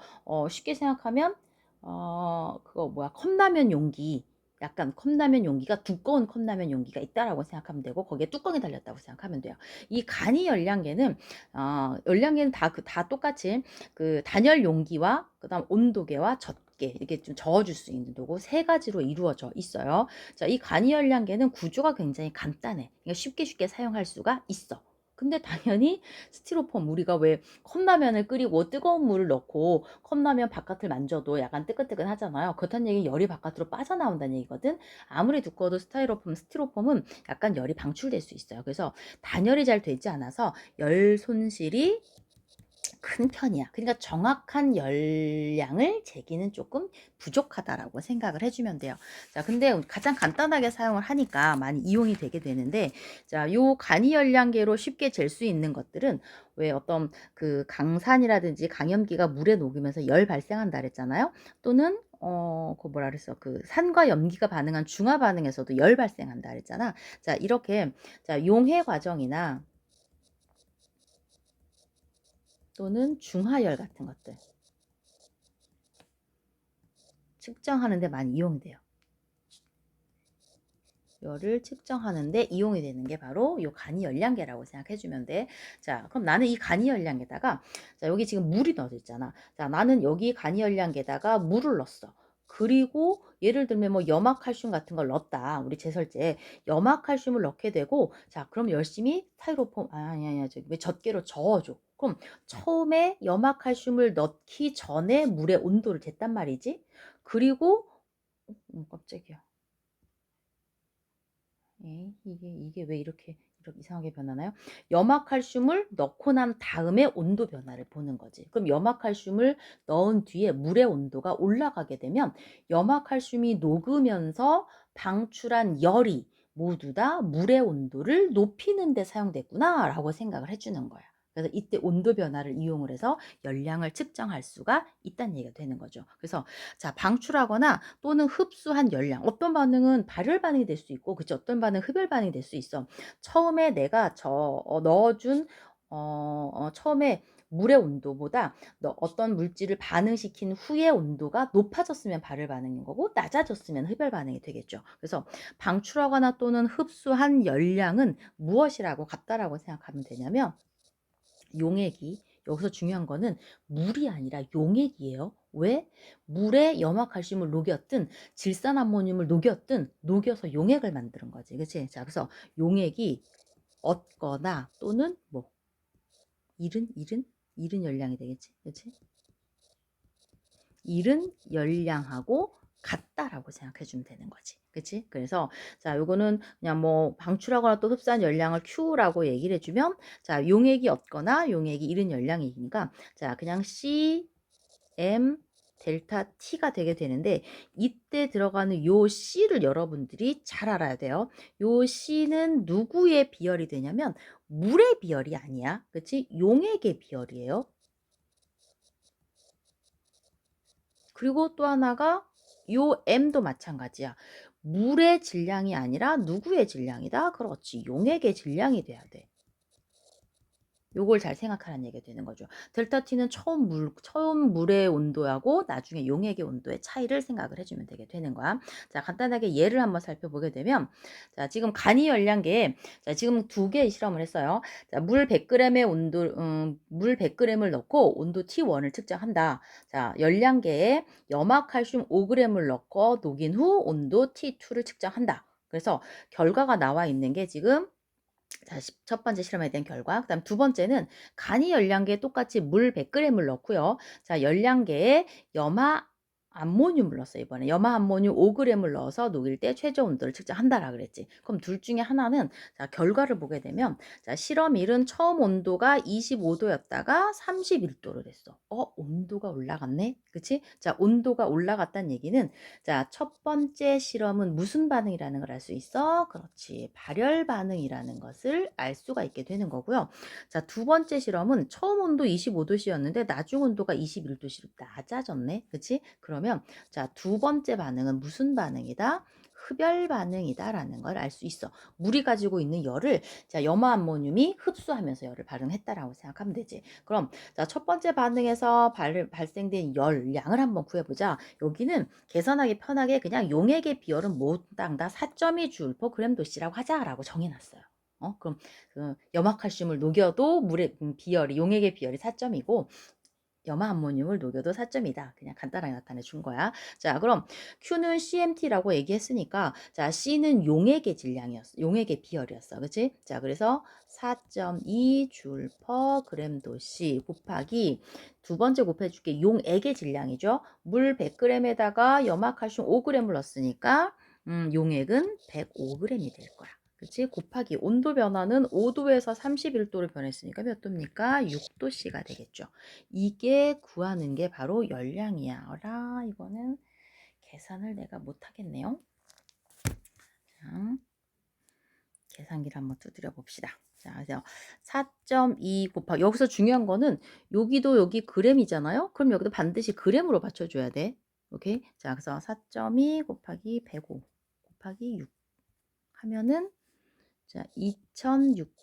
쉽게 생각하면 그거 뭐야, 컵라면 용기, 약간 컵라면 용기가, 두꺼운 컵라면 용기가 있다라고 생각하면 되고, 거기에 뚜껑이 달렸다고 생각하면 돼요. 이 간이 열량계는 열량계는 다 똑같이 그 단열 용기와 그다음 온도계와 젖계, 이렇게 좀 저어줄 수 있는 도구 세 가지로 이루어져 있어요. 자, 이 간이 열량계는 구조가 굉장히 간단해. 그러니까 쉽게 사용할 수가 있어. 근데 당연히 스티로폼, 우리가 왜 컵라면을 끓이고 뜨거운 물을 넣고 컵라면 바깥을 만져도 약간 뜨끈뜨끈 하잖아요. 그렇다는 얘기는 열이 바깥으로 빠져나온다는 얘기거든. 아무리 두꺼워도 스티로폼은 약간 열이 방출될 수 있어요. 그래서 단열이 잘 되지 않아서 열 손실이 큰 편이야. 그러니까 정확한 열량을 재기는 조금 부족하다라고 생각을 해주면 돼요. 자, 근데 가장 간단하게 사용을 하니까 많이 이용이 되게 되는데, 자, 요 간이 열량계로 쉽게 잴 수 있는 것들은, 왜 어떤 그 강산이라든지 강염기가 물에 녹으면서 열 발생한다 그랬잖아요. 또는 그 뭐라 그랬어? 그 산과 염기가 반응한 중화 반응에서도 열 발생한다 그랬잖아. 자, 이렇게 용해 과정이나 또는 중하열 같은 것들 측정하는 데 많이 이용이 돼요. 열을 측정하는데 이용이 되는 게 바로 요 간이 열량계라고 생각해 주면 돼. 자, 그럼 나는 이 간이 열량계다가, 자, 여기 지금 물이 넣어져 있잖아. 자, 나는 여기 간이 열량계다가 물을 넣었어. 그리고 예를 들면 뭐 염화칼슘 같은 걸 넣었다. 우리 제설제에 염화칼슘을 넣게 되고, 자, 그럼 열심히 스타이로폼, 아니야, 저기 왜 젖계로 저어줘. 그럼 처음에 염화칼슘을 넣기 전에 물의 온도를 쟀단 말이지. 그리고 깜짝이야. 이게 왜 이렇게 이상하게 변하나요? 염화칼슘을 넣고 난 다음에 온도 변화를 보는 거지. 그럼 염화칼슘을 넣은 뒤에 물의 온도가 올라가게 되면 염화칼슘이 녹으면서 방출한 열이 모두 다 물의 온도를 높이는 데 사용됐구나 라고 생각을 해주는 거야. 그래서 이때 온도 변화를 이용을 해서 열량을 측정할 수가 있다는 얘기가 되는 거죠. 그래서 자, 방출하거나 또는 흡수한 열량, 어떤 반응은 발열 반응이 될 수 있고, 그치? 어떤 반응은 흡열 반응이 될 수 있어. 처음에 내가 넣어준 처음에 물의 온도보다 어떤 물질을 반응시킨 후의 온도가 높아졌으면 발열 반응인 거고, 낮아졌으면 흡열 반응이 되겠죠. 그래서 방출하거나 또는 흡수한 열량은 무엇이라고 같다라고 생각하면 되냐면, 용액이, 여기서 중요한 거는 물이 아니라 용액이에요. 왜? 물에 염화칼슘을 녹였든 질산암모늄을 녹였든 녹여서 용액을 만드는 거지. 그치? 자, 그래서 용액이 얻거나 또는 뭐 이른 열량이 되겠지. 그치? 이른 열량하고 같다라고 생각해 주면 되는 거지. 그치? 그래서 자, 요거는 그냥 뭐 방출하거나 또 흡수한 열량을 Q라고 얘기를 해주면, 자, 용액이 없거나 용액이 이른 열량이니까, 자, 그냥 C, M, 델타 T가 되게 되는데, 이때 들어가는 요 C를 여러분들이 잘 알아야 돼요. 요 C는 누구의 비열이 되냐면 물의 비열이 아니야. 그치? 용액의 비열이에요. 그리고 또 하나가 요 M도 마찬가지야. 물의 질량이 아니라 누구의 질량이다? 그렇지. 용액의 질량이 돼야 돼. 요걸 잘 생각하라는 얘기가 되는 거죠. 델타 T는 처음 물의 온도하고 나중에 용액의 온도의 차이를 생각을 해 주면 되게 되는 거야. 자, 간단하게 예를 한번 살펴보게 되면 자, 지금 간이 열량계에 자, 지금 두 개의 실험을 했어요. 자, 물 100g의 온도 물 100g을 넣고 온도 T1을 측정한다. 자, 열량계에 염화칼슘 5g을 넣고 녹인 후 온도 T2를 측정한다. 그래서 결과가 나와 있는 게 지금 자, 첫 번째 실험에 대한 결과. 그다음 두 번째는 간이 열량계에 똑같이 물 100g을 넣고요. 자, 열량계에 염화 암모늄을 넣었어요, 이번에. 염화 암모늄 5g을 넣어서 녹일 때 최저 온도를 측정한다라 그랬지. 그럼 둘 중에 하나는 자, 결과를 보게 되면 자, 실험일은 처음 온도가 25도였다가 31도로 됐어. 온도가 올라갔네. 그치? 자, 온도가 올라갔다는 얘기는 자, 첫 번째 실험은 무슨 반응이라는 걸 알 수 있어? 그렇지. 발열 반응이라는 것을 알 수가 있게 되는 거고요. 자, 두 번째 실험은 처음 온도 25도씨였는데 나중 온도가 21도씨로 낮아졌네. 그치? 그러면 자, 두 번째 반응은 무슨 반응이다? 흡열 반응이다라는 걸 알 수 있어. 물이 가지고 있는 열을 자, 염화암모늄이 흡수하면서 열을 발생했다라고 생각하면 되지. 그럼 자, 첫 번째 반응에서 발생된 열량을 한번 구해보자. 여기는 계산하기 편하게 그냥 용액의 비열은 모당 다 4.2 J/g도씨라고 하자라고 정해놨어요. 그럼 그 염화칼슘을 녹여도 물의 비열이 용액의 비열이 4.이고 염화암모늄을 녹여도 4점이다. 그냥 간단하게 나타내 준 거야. 자, 그럼 Q는 CMT라고 얘기했으니까 자, C는 용액의 질량이었어. 용액의 비열이었어. 그치? 자, 그래서 4.2 J/g도씨 곱하기 두 번째 곱해줄게. 용액의 질량이죠. 물 100g에다가 염화칼슘 5g을 넣었으니까 용액은 105g이 될 거야. 그치? 곱하기 온도 변화는 5도에서 31도로 변했으니까 몇 도입니까? 6도씨가 되겠죠. 이게 구하는 게 바로 열량이야. 어라, 이거는 계산을 내가 못하겠네요. 자, 계산기를 한번 두드려 봅시다. 자, 그래서 4.2 곱하기 여기서 중요한 거는 여기도 여기 g이잖아요. 그럼 여기도 반드시 g으로 맞춰줘야 돼. 오케이? 자, 그래서 4.2 곱하기 105 곱하기 6 하면은 자, 2646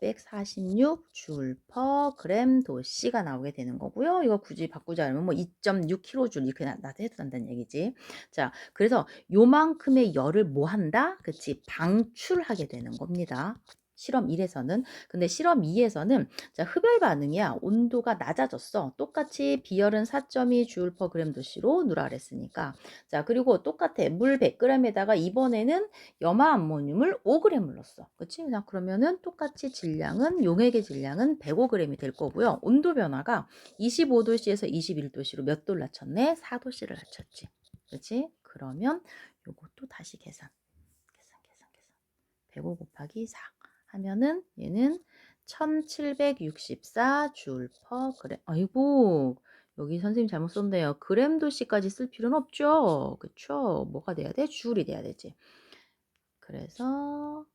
J/g도씨가 나오게 되는 거고요. 이거 굳이 바꾸지 않으면 뭐 2.6kJ 이렇게 해도 된다는 얘기지. 자, 그래서 요만큼의 열을 뭐 한다? 그치? 방출하게 되는 겁니다. 실험 1에서는. 근데 실험 2에서는 자, 흡열 반응이야. 온도가 낮아졌어. 똑같이 비열은 4.2 J/g도씨로 누라 그랬으니까. 자, 그리고 똑같아. 물 100g에다가 이번에는 염화암모늄을 5g을 넣었어. 그치? 그러면은 똑같이 질량은 용액의 질량은 105g이 될 거고요. 온도 변화가 25도씨에서 21도씨로 몇 도를 낮췄네? 4도씨를 낮췄지. 그치? 그러면 요것도 다시 계산. 105 곱하기 4 하면은 얘는 1764 J/g. 아이고, 여기 선생님 잘못 썼네요. g도씨까지 쓸 필요는 없죠. 그쵸? 뭐가 돼야 돼? 줄이 돼야 되지. 그래서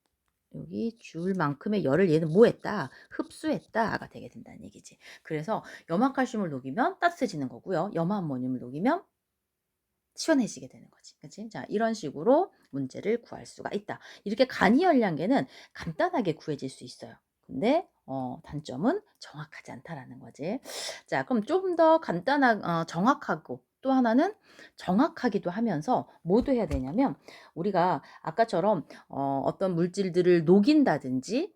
여기 줄만큼의 열을 얘는 뭐 했다? 흡수했다가 되게 된다는 얘기지. 그래서 염화칼슘을 녹이면 따뜻해지는 거고요. 염화암모늄을 녹이면 시원해지게 되는 거지. 그치? 자, 이런 식으로 문제를 구할 수가 있다. 이렇게 간이 열량계는 간단하게 구해질 수 있어요. 근데 단점은 정확하지 않다라는 거지. 자, 그럼 좀 더 정확하고 또 하나는 정확하기도 하면서 뭐도 해야 되냐면 우리가 아까처럼 어떤 물질들을 녹인다든지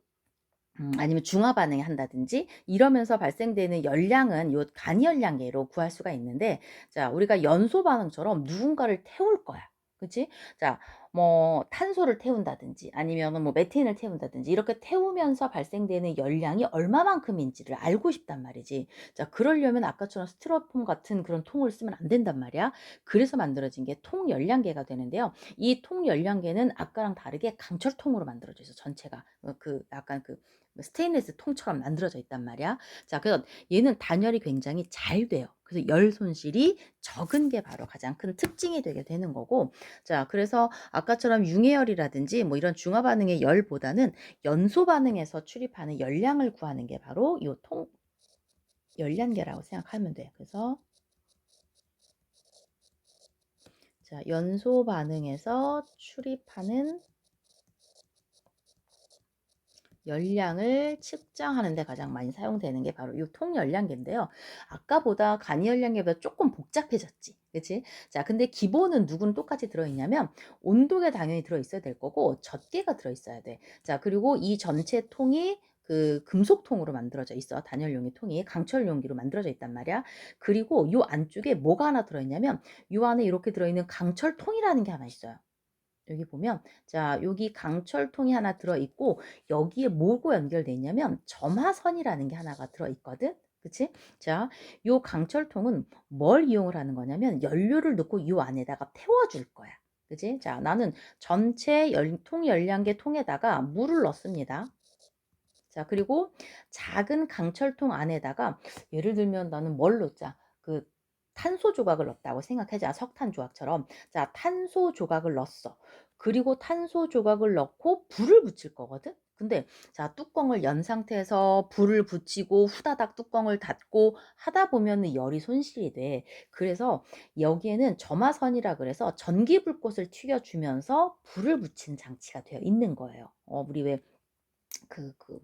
아니면 중화 반응을 한다든지 이러면서 발생되는 열량은 요 간이열량계로 구할 수가 있는데 자, 우리가 연소 반응처럼 누군가를 태울 거야. 그치? 자, 뭐 탄소를 태운다든지 아니면은 뭐 메탄을 태운다든지 이렇게 태우면서 발생되는 열량이 얼마만큼인지를 알고 싶단 말이지. 자, 그러려면 아까처럼 스티로폼 같은 그런 통을 쓰면 안 된단 말이야. 그래서 만들어진 게 통열량계가 되는데요. 이 통열량계는 아까랑 다르게 강철통으로 만들어져 있어. 전체가 약간 스테인리스 통처럼 만들어져 있단 말이야. 자, 그래서 얘는 단열이 굉장히 잘 돼요. 그래서 열 손실이 적은 게 바로 가장 큰 특징이 되게 되는 거고, 자, 그래서 아까처럼 융해열이라든지 뭐 이런 중화 반응의 열보다는 연소 반응에서 출입하는 열량을 구하는 게 바로 이 열량계라고 생각하면 돼. 그래서 자, 연소 반응에서 출입하는 열량을 측정하는 데 가장 많이 사용되는 게 바로 이 통열량계인데요. 아까보다 간이열량계보다 조금 복잡해졌지. 그치? 자, 근데 기본은 누구는 똑같이 들어있냐면 온도계 당연히 들어있어야 될 거고 젖계가 들어있어야 돼. 자, 그리고 이 전체 통이 그 금속통으로 만들어져 있어. 단열용의 통이 강철 용기로 만들어져 있단 말이야. 그리고 요 안쪽에 뭐가 하나 들어있냐면 요 안에 이렇게 들어있는 강철통이라는 게 하나 있어요. 여기 보면 자, 여기 강철통이 하나 들어 있고 여기에 뭐고 연결돼 있냐면 점화선이라는 게 하나가 들어 있거든. 그치? 자, 요 강철통은 뭘 이용을 하는 거냐면 연료를 넣고 요 안에다가 태워줄 거야. 그치? 자, 나는 전체 통열량계 통에다가 물을 넣습니다. 자, 그리고 작은 강철통 안에다가 예를 들면 나는 뭘 넣자. 그 탄소 조각을 넣었다고 생각하자. 석탄 조각처럼. 자, 탄소 조각을 넣었어. 그리고 탄소 조각을 넣고 불을 붙일 거거든. 근데 자, 뚜껑을 연 상태에서 불을 붙이고 후다닥 뚜껑을 닫고 하다 보면 열이 손실이 돼. 그래서 여기에는 점화선이라 그래서 전기불꽃을 튀겨주면서 불을 붙이는 장치가 되어 있는 거예요. 우리 왜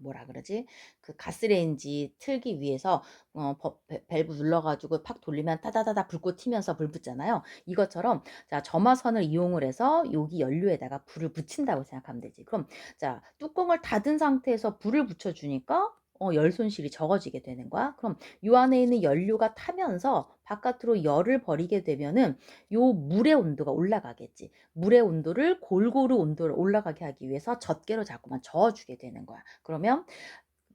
뭐라 그러지? 그 가스레인지 틀기 위해서 밸브 눌러가지고 팍 돌리면 타다다다 불꽃 튀면서 불 붙잖아요. 이것처럼 자, 점화선을 이용을 해서 여기 연료에다가 불을 붙인다고 생각하면 되지. 그럼 자, 뚜껑을 닫은 상태에서 불을 붙여주니까 열 손실이 적어지게 되는 거야. 그럼 요 안에 있는 연료가 타면서 바깥으로 열을 버리게 되면은 요 물의 온도가 올라가겠지. 물의 온도를 골고루 온도를 올라가게 하기 위해서 젖계로 자꾸만 저어주게 되는 거야. 그러면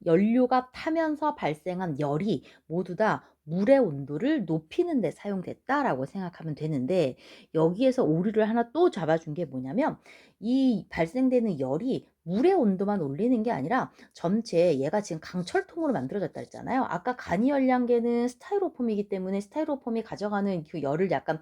연료가 타면서 발생한 열이 모두 다 물의 온도를 높이는 데 사용됐다라고 생각하면 되는데 여기에서 오류를 하나 또 잡아준 게 뭐냐면 이 발생되는 열이 물의 온도만 올리는 게 아니라 전체 얘가 지금 강철통으로 만들어졌다 했잖아요. 아까 간이열량계는 스타이로폼이기 때문에 스타이로폼이 가져가는 그 열을 약간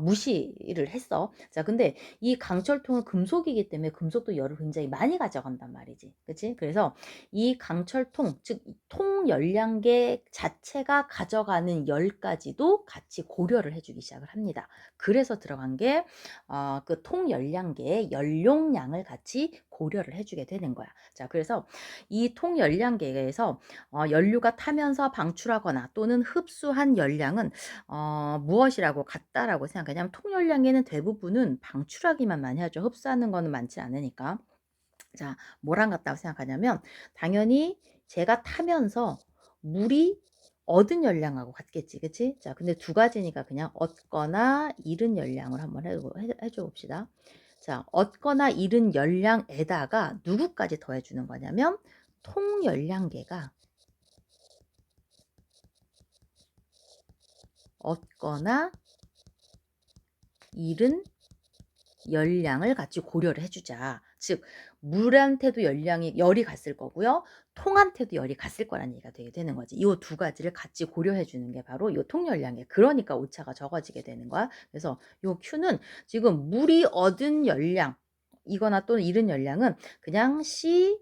무시를 했어. 자, 근데 이 강철통은 금속이기 때문에 금속도 열을 굉장히 많이 가져간단 말이지. 그치? 그래서 이 강철통, 즉 통열량계 자체가 가져가는 열까지도 같이 고려를 해주기 시작을 합니다. 그래서 들어간 게 그 통열량계의 연용량을 같이 고려를 해주게 되는 거야. 자, 그래서 이 통열량계에서 연료가 타면서 방출하거나 또는 흡수한 열량은 무엇이라고 같다라고 생각하냐면 통열량계는 대부분은 방출하기만 많이 하죠. 흡수하는 거는 많지 않으니까. 자, 뭐랑 같다고 생각하냐면 당연히 제가 타면서 물이 얻은 열량하고 같겠지. 그치? 자, 근데 두 가지니까 그냥 얻거나 잃은 열량을 한번 해줘 봅시다. 자, 얻거나 잃은 열량에다가 누구까지 더해주는 거냐면 통열량계가 얻거나 잃은 열량을 같이 고려를 해주자. 즉 물한테도 열이 갔을 거고요. 통한테도 열이 갔을 거라는 얘기가 되는 거지. 이 두 가지를 같이 고려해 주는 게 바로 이 통열량이야. 그러니까 오차가 적어지게 되는 거야. 그래서 이 Q는 지금 물이 얻은 열량 이거나 또는 잃은 열량은 그냥 C,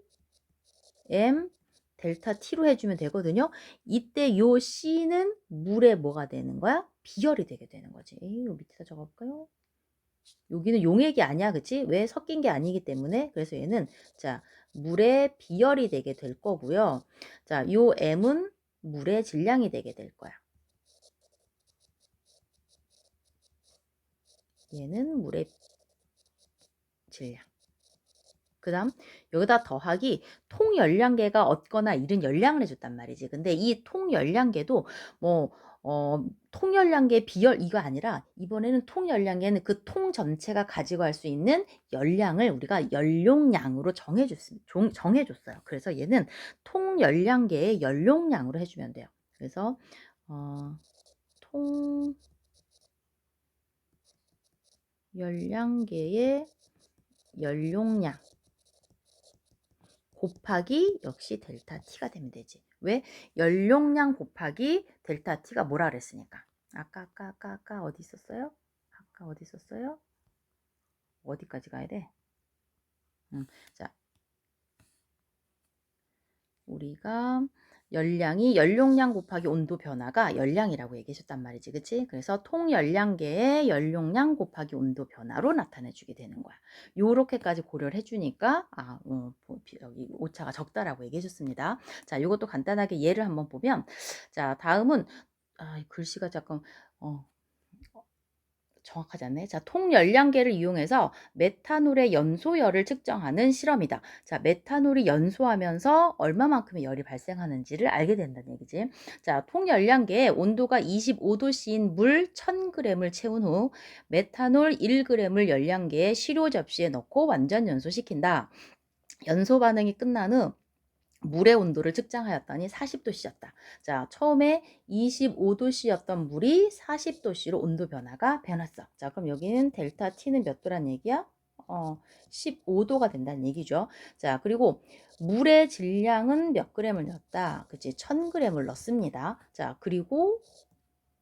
M, 델타 T로 해주면 되거든요. 이때 요 C는 물에 뭐가 되는 거야? 비열이 되게 되는 거지. 요 밑에다 적어볼까요? 여기는 용액이 아니야. 그치? 왜? 섞인 게 아니기 때문에. 그래서 얘는 자, 물의 비열이 되게 될 거고요. 자, 요 M은 물의 질량이 되게 될 거야. 얘는 물의 질량. 그 다음 여기다 더하기 통열량계가 얻거나 잃은 열량을 해줬단 말이지. 근데 이 통열량계도 뭐 통열량계 비열 이거 아니라 이번에는 통열량계는 그 통 전체가 가지고 갈 수 있는 열량을 우리가 연용량으로 정해줬어요. 그래서 얘는 통열량계의 연용량으로 해주면 돼요. 그래서 통열량계의 연용량 곱하기 역시 델타 T가 되면 되지. 왜? 연용량 곱하기 델타 T가 뭐라 그랬으니까. 아까 어디 있었어요? 아까 어디 있었어요? 어디까지 가야 돼? 자, 우리가 열량이 연용량 곱하기 온도 변화가 열량이라고 얘기해 줬단 말이지. 그치? 그래서 통열량계의 연용량 곱하기 온도 변화로 나타내 주게 되는 거야. 요렇게까지 고려를 해 주니까 여기 오차가 적다라고 얘기해 줬습니다. 자, 요것도 간단하게 예를 한번 보면, 자, 다음은 글씨가 잠깐 정확하지 않네. 자, 통열량계를 이용해서 메탄올의 연소열을 측정하는 실험이다. 자, 메탄올이 연소하면서 얼마만큼의 열이 발생하는지를 알게 된다는 얘기지. 자, 통열량계에 온도가 25도씨인 물 1000g을 채운 후 메탄올 1g을 열량계에 시료 접시에 넣고 완전 연소시킨다. 연소 반응이 끝난 후 물의 온도를 측정하였더니 40도씨였다. 자, 처음에 25도씨였던 물이 40도씨로 온도 변화가 변했어. 자, 그럼 여기는 델타 T는 몇 도란 얘기야? 15도가 된다는 얘기죠. 자, 그리고 물의 질량은 몇 g을 넣었다? 그치? 1000g을 넣습니다. 자, 그리고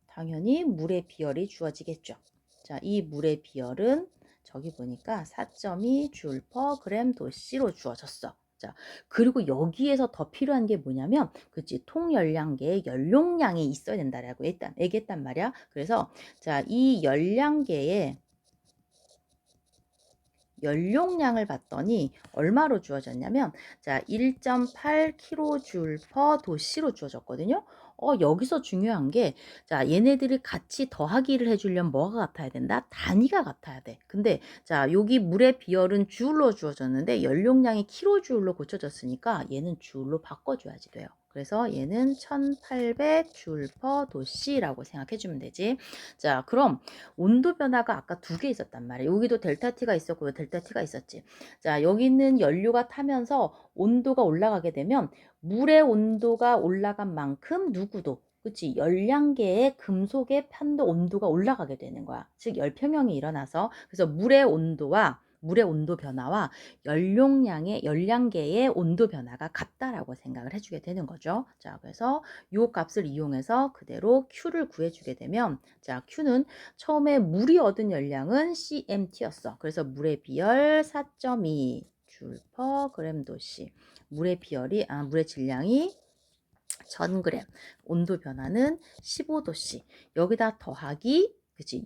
당연히 물의 비열이 주어지겠죠. 자, 이 물의 비열은 저기 보니까 4.2 줄/g 도씨로 주어졌어. 자, 그리고 여기에서 더 필요한 게 뭐냐면, 그치, 통열량계에 연용량이 있어야 된다라고 얘기했단 말이야. 그래서, 자, 이 열량계에 연용량을 봤더니 얼마로 주어졌냐면, 자, 1.8kJ/도씨로 주어졌거든요. 여기서 중요한 게, 자, 얘네들이 같이 더하기를 해주려면 뭐가 같아야 된다? 단위가 같아야 돼. 근데, 자, 여기 물의 비열은 줄로 주어졌는데 연용량이 킬로줄로 고쳐졌으니까 얘는 줄로 바꿔줘야지 돼요. 그래서 얘는 1800줄/도씨라고 생각해 주면 되지. 자, 그럼 온도 변화가 아까 두 개 있었단 말이에요. 여기도 델타 T가 있었고 델타 T가 있었지. 자, 여기 있는 연료가 타면서 온도가 올라가게 되면 물의 온도가 올라간 만큼 누구도, 그치, 열량계의 금속의 편도 온도가 올라가게 되는 거야. 즉 열평형이 일어나서, 그래서 물의 온도 변화와 열량계의 온도 변화가 같다라고 생각을 해주게 되는 거죠. 자, 그래서 요 값을 이용해서 그대로 Q를 구해주게 되면, 자, Q는 처음에 물이 얻은 열량은 CMT였어. 그래서 물의 비열 4.2 줄/g 도씨. 물의 질량이 1000g. 온도 변화는 15도씨. 여기다 더하기, 그치,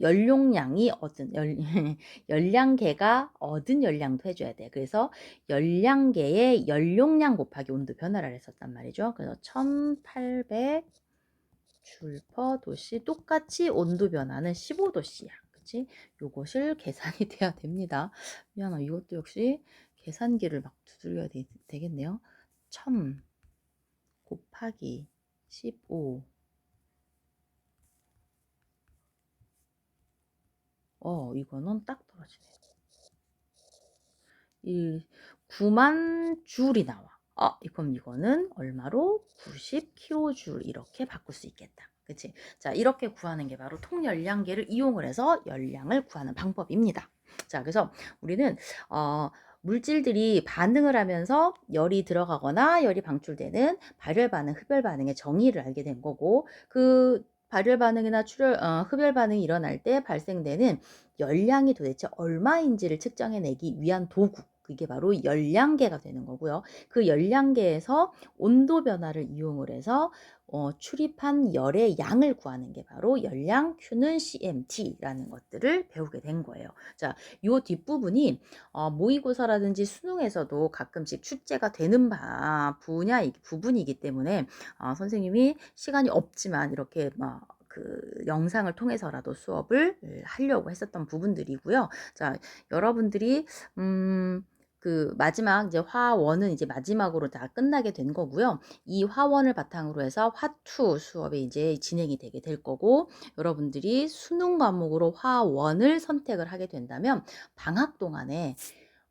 열량계가 얻은 열량도 해줘야 돼. 그래서 열량계의 연용량 곱하기 온도 변화를 했었단 말이죠. 그래서 1800 줄/도씨, 똑같이 온도 변화는 15도씨야. 그치? 요것을 계산이 돼야 됩니다. 미안하, 이것도 역시 계산기를 막 두들겨야 되겠네요. 1000 곱하기 15. 이거는 딱 떨어지네요. 9만 줄이 나와. 그럼 이거는 얼마로? 90kJ 이렇게 바꿀 수 있겠다. 그치? 자, 이렇게 구하는 게 바로 통열량계를 이용을 해서 열량을 구하는 방법입니다. 자, 그래서 우리는 물질들이 반응을 하면서 열이 들어가거나 열이 방출되는 발열 반응, 흡열 반응의 정의를 알게 된 거고, 그 발열 반응이나 흡열 반응이 일어날 때 발생되는 열량이 도대체 얼마인지를 측정해내기 위한 도구, 그게 바로 열량계가 되는 거고요. 그 열량계에서 온도 변화를 이용을 해서 출입한 열의 양을 구하는 게 바로 열량 Q는 CMT라는 것들을 배우게 된 거예요. 자, 요 뒷부분이 모의고사라든지 수능에서도 가끔씩 출제가 되는 부분이기 때문에 선생님이 시간이 없지만 이렇게 그 영상을 통해서라도 수업을 하려고 했었던 부분들이고요. 자, 여러분들이 그 마지막 이제 화1은 이제 마지막으로 다 끝나게 된 거고요. 이 화1을 바탕으로 해서 화2 수업이 이제 진행이 되게 될 거고, 여러분들이 수능 과목으로 화1을 선택을 하게 된다면 방학 동안에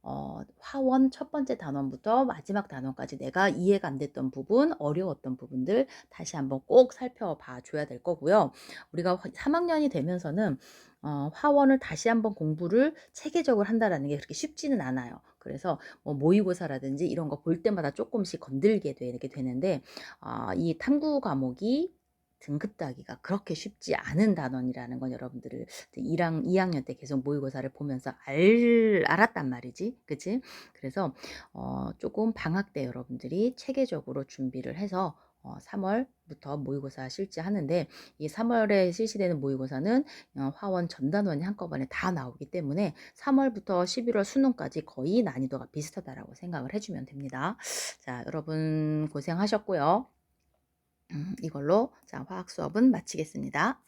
화1 첫 번째 단원부터 마지막 단원까지 내가 이해가 안 됐던 부분, 어려웠던 부분들 다시 한번 꼭 살펴봐 줘야 될 거고요. 우리가 3학년이 되면서는 화1을 다시 한번 공부를 체계적으로 한다라는 게 그렇게 쉽지는 않아요. 그래서 뭐 모의고사라든지 이런 거 볼 때마다 조금씩 건들게 되게 되는데, 이 탐구 과목이 등급 따기가 그렇게 쉽지 않은 단원이라는 건 여러분들을 2학년 때 계속 모의고사를 보면서 알았단 말이지. 그치? 그래서 조금 방학 때 여러분들이 체계적으로 준비를 해서 3월부터 모의고사 실시하는데 이 3월에 실시되는 모의고사는 화원 전단원이 한꺼번에 다 나오기 때문에 3월부터 11월 수능까지 거의 난이도가 비슷하다라고 생각을 해주면 됩니다. 자, 여러분 고생하셨고요. 이걸로 자, 화학 수업은 마치겠습니다.